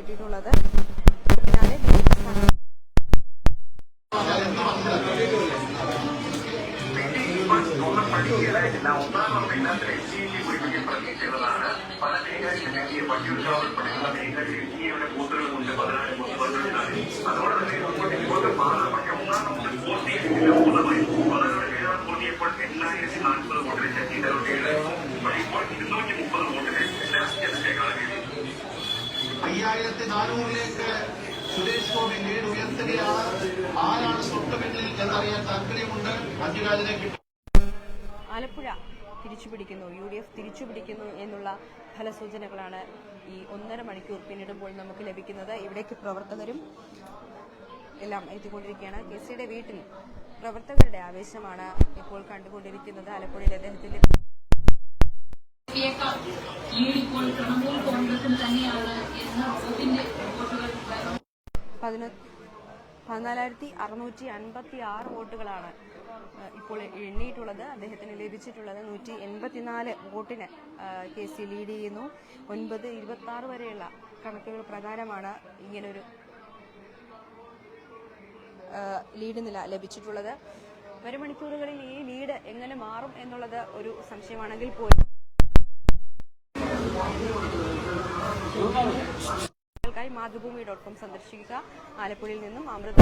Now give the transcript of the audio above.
കിട്ടിയിട്ടുള്ളത്. പല മേഖലകളിൽ വട്ടിയുൾപ്പെടുന്ന മേഖലയിൽ ഇന്ത്യയുടെ ബൂത്തുകൾ കൊണ്ട് 14 ബൂത്തുകൾ അതോടെ തന്നെ ഇങ്ങോട്ട് മാറാം. പക്ഷെ ഒന്നാം നമുക്ക് പൂർത്തിയായിട്ടില്ല. പൂർണ്ണമായി 17 പൂർത്തിയപ്പോൾ 8040 വോട്ടിന് ശശീന്ദ്രൻ പക്ഷേ ഇപ്പോൾ 230 വോട്ടിന് രാഷ്ട്രീയത്തെ കളഞ്ഞു. 5400 സുരേഷ് ഗോപി ലീഡ് ഉയർത്തുകയാണ്. ആരാണ് തൊട്ടുപിന്നിൽ എന്നറിയാൻ താല്പര്യമുണ്ട്. മഞ്ജുരാജിനെ ആലപ്പുഴ തിരിച്ചുപിടിക്കുന്നു, UDF തിരിച്ചുപിടിക്കുന്നു എന്നുള്ള ഫലസൂചനകളാണ് ഈ 1.5 മണിക്കൂർ പിന്നിടുമ്പോൾ നമുക്ക് ലഭിക്കുന്നത്. ഇവിടേക്ക് പ്രവർത്തകരും എല്ലാം എത്തിക്കൊണ്ടിരിക്കുകയാണ്. കെസിയുടെ വീട്ടിൽ പ്രവർത്തകരുടെ ആവേശമാണ് ഇപ്പോൾ കണ്ടുകൊണ്ടിരിക്കുന്നത്. ആലപ്പുഴയിൽ അദ്ദേഹത്തിന്റെ 14,656 വോട്ടുകളാണ് ഇപ്പോൾ എണ്ണിയിട്ടുള്ളത്. അദ്ദേഹത്തിന് ലഭിച്ചിട്ടുള്ളത് 184 വോട്ടിന് KC ലീഡ് ചെയ്യുന്നു. 9:26 വരെയുള്ള കണക്കുകൾ പ്രകാരമാണ് ഇങ്ങനൊരു ലീഡ് നില ലഭിച്ചിട്ടുള്ളത്. വരും മണിക്കൂറുകളിൽ ഈ ലീഡ് എങ്ങനെ മാറും എന്നുള്ളത് ഒരു സംശയമാണെങ്കിൽ പോലും മാതൃഭൂമി.com സന്ദർശിക്കുക. ആലപ്പുഴയിൽ നിന്നും അമൃത.